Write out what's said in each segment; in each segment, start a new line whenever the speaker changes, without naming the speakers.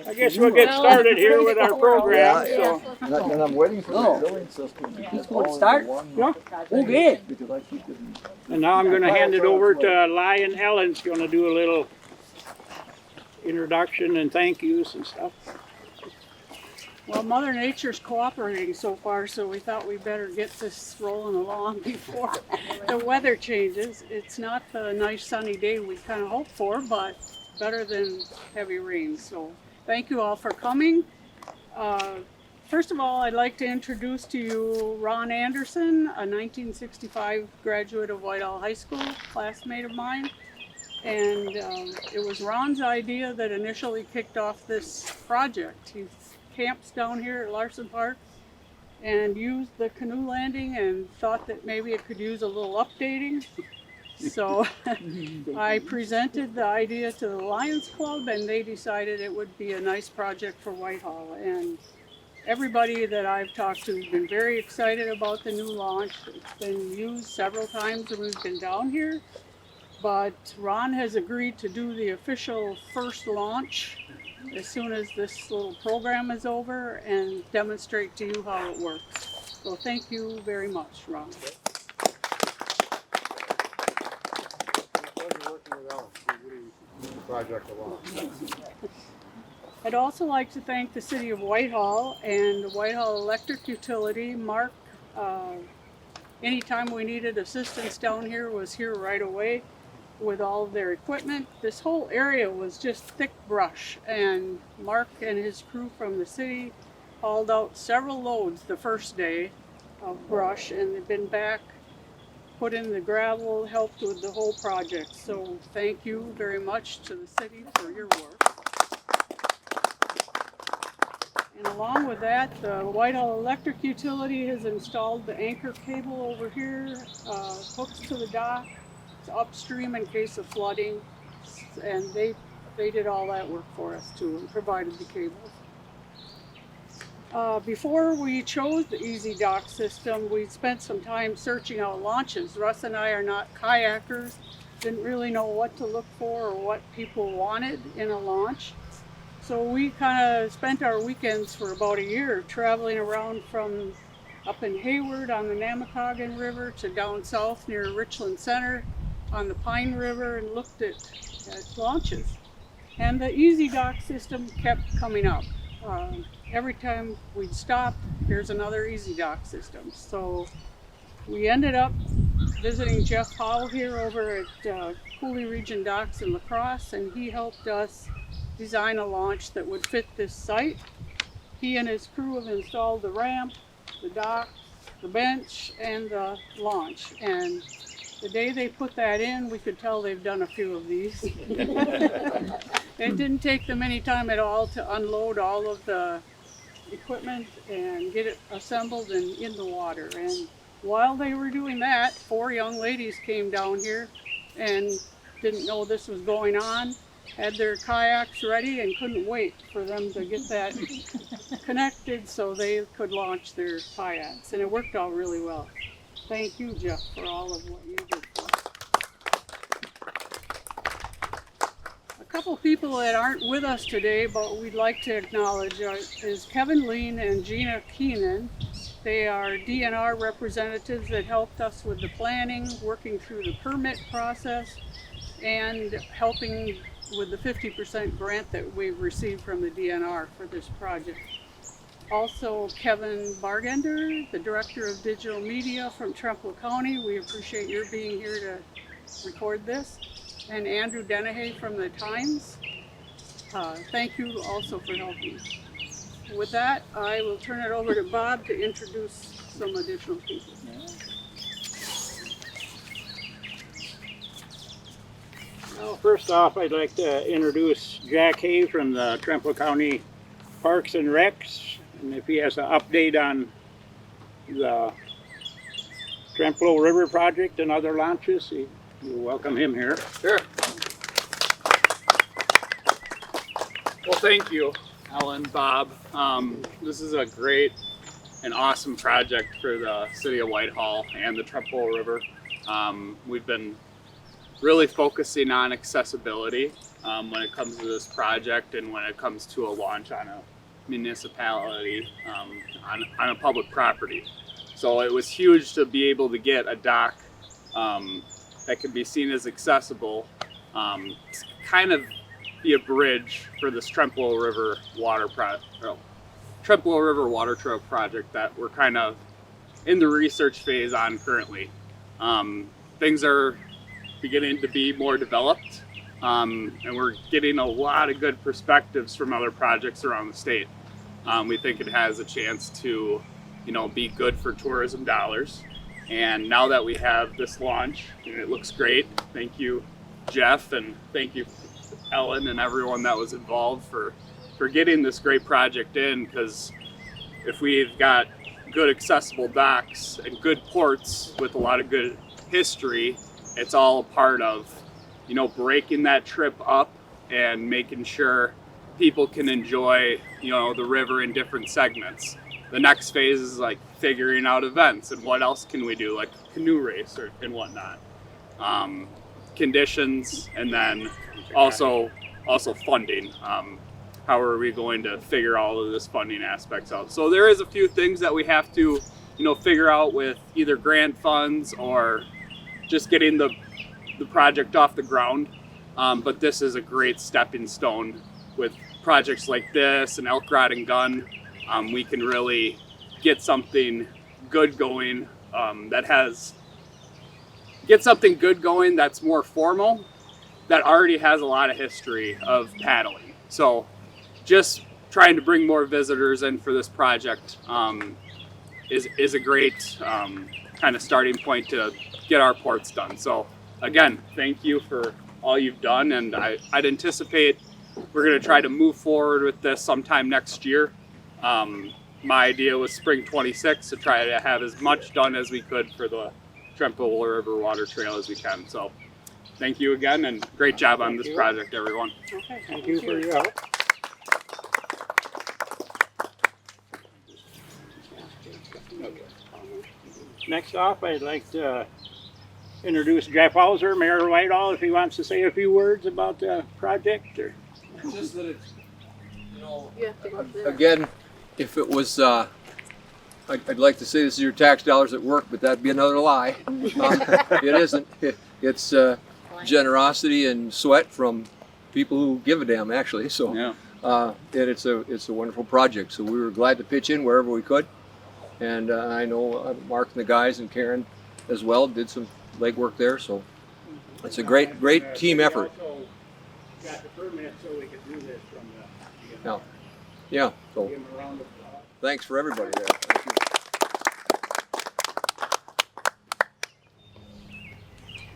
I guess we'll get started here with our program.
Yeah,
So.
and I'm waiting for the billing system to get all
start?
into one.
Yeah.
Okay.
Because I keep getting.
And now I'm going to hand it over to Lion Ellen's going to do a little introduction and thank yous and stuff.
Well, Mother Nature's cooperating so far, so we thought we better get this rolling along before the weather changes. It's not the nice sunny day we kind of hoped for, but better than heavy rain. So thank you all for coming. First of all, I'd like to introduce to you Ron Anderson, a 1965 graduate of Whitehall High School, classmate of mine. And it was Ron's idea that initially kicked off this project. He camps down here at Larson Park and used the canoe landing and thought that maybe it could use a little updating. So I presented the idea to the Lions Club and they decided it would be a nice project for Whitehall. And everybody that I've talked to has been very excited about the new launch. It's been used several times when we've been down here, but Ron has agreed to do the official first launch as soon as this little program is over and demonstrate to you how it works. So thank you very much, Ron. I'd also like to thank the City of Whitehall and the Whitehall Electric Utility. Mark, anytime we needed assistance down here, was here right away with all of their equipment. This whole area was just thick brush, and Mark and his crew from the city hauled out several loads the first day of brush, and they've been back, put in the gravel, helped with the whole project. So thank you very much to the city for your work. And along with that, the Whitehall Electric Utility has installed the anchor cable over here, hooks to the dock. It's upstream in case of flooding, and they did all that work for us too and provided the cables. Before we chose the Easy Dock system, we spent some time searching out launches. Russ and I are not kayakers, didn't really know what to look for or what people wanted in a launch. So we kind of spent our weekends for about a year traveling around from up in Hayward on the Namakagon River to down south near Richland Center on the Pine River and looked at launches. And the Easy Dock system kept coming up. Every time we'd stop, here's another Easy Dock system. So we ended up visiting Jeff Howell here over at Cooley Region Docks in La Crosse, and he helped us design a launch that would fit this site. He and his crew have installed the ramp, the dock, the bench, and the launch. And the day they put that in, we could tell they've done a few of these. It didn't take them any time at all to unload all of the equipment and get it assembled and in the water. And while they were doing that, 4 young ladies came down here and didn't know this was going on, had their kayaks ready and couldn't wait for them to get that connected so they could launch their kayaks. And it worked out really well. Thank you, Jeff, for all of what you did for us. A couple people that aren't with us today, but we'd like to acknowledge is Kevin Lean and Gina Keenan. They are DNR representatives that helped us with the planning, working through the permit process, and helping with the 50% grant that we've received from the DNR for this project. Also, Kevin Bargender, the Director of Digital Media from Trempealeau County. We appreciate your being here to record this. And Andrew Dennehy from the Times. Thank you also for helping. With that, I will turn it over to Bob to introduce some additional people.
Well, first off, I'd like to introduce Jack Hay from the Trempealeau County Parks and Recs. And if he has an update on the Trempealeau River project and other launches, you'll welcome him here.
Sure. Well, thank you, Ellen, Bob. This is a great and awesome project for the city of Whitehall and the Trempealeau River. We've been really focusing on accessibility when it comes to this project and when it comes to a launch on a municipality on a public property. So it was huge to be able to get a dock that can be seen as accessible, to kind of be a bridge for this Trempealeau River Trempealeau River water trail project that we're kind of in the research phase on currently. Things are beginning to be more developed, and we're getting a lot of good perspectives from other projects around the state. We think it has a chance to, be good for tourism dollars. And now that we have this launch, and it looks great, thank you, Jeff, and thank you, Ellen, and everyone that was involved for getting this great project in, because if we've got good accessible docks and good ports with a lot of good history, it's all a part of, breaking that trip up and making sure people can enjoy, the river in different segments. The next phase is like figuring out events and what else can we do, like canoe race and whatnot. Conditions, and then also funding. How are we going to figure all of this funding aspects out? So there is a few things that we have to, figure out with either grant funds or just getting the project off the ground. But this is a great stepping stone. With projects like this and Elk Rod and Gun, we can really get something good going that's more formal, that already has a lot of history of paddling. So just trying to bring more visitors in for this project is a great kind of starting point to get our ports done. So again, thank you for all you've done, and I'd anticipate we're going to try to move forward with this sometime next year. My idea was spring 26 to try to have as much done as we could for the Trempealeau River Water Trail as we can. So thank you again, and great job on this project, everyone.
Okay,
Thank you for your help. Next off, I'd like to introduce Jeff Hauser, Mayor of Whitehall, if he wants to say a few words about the project. Or
Just that it's,
You have to go up there.
again, if it was, I'd like to say this is your tax dollars at work, but that'd be another lie. It isn't. It's generosity and sweat from people who give a damn, actually. So,
Yeah.
and it's a wonderful project. So we were glad to pitch in wherever we could. And I know Mark and the guys and Karen as well did some legwork there. So it's a great team effort.
We also got the permit so we could do this from the
Yeah. Yeah. So
Give him a round of applause.
thanks for everybody there. Thank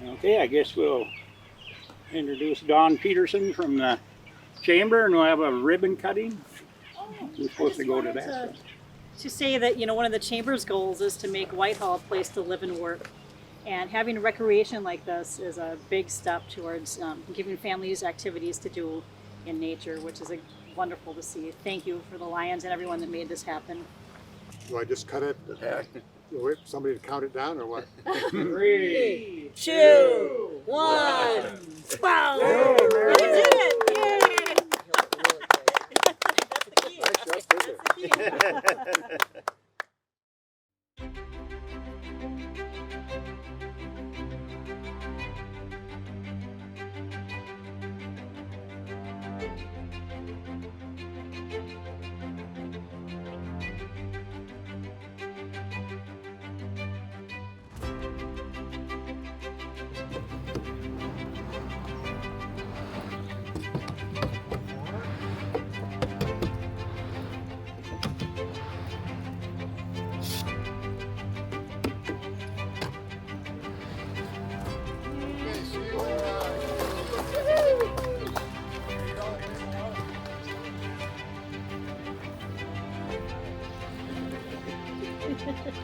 you.
Okay, I guess we'll introduce Dawn Peterson from the chamber, and we'll have a ribbon cutting. We're supposed to go to that.
To say that, one of the chamber's goals is to make Whitehall a place to live and work. And having recreation like this is a big step towards giving families activities to do in nature, which is wonderful to see. Thank you for the Lions and everyone that made this happen.
Do I just cut it? Wait for somebody to count it down or what?
3,
2, 1. Wow! You did it! Yay! That's the key. That's the key.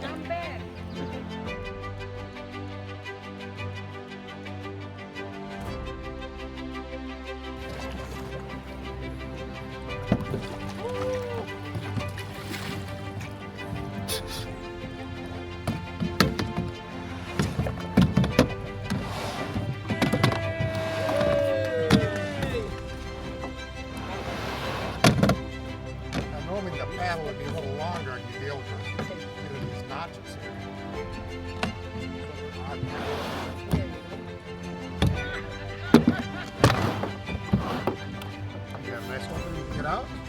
I'm back.
paddle would be a little longer and you'd be able to get in these notches here. You have a nice one you can get out.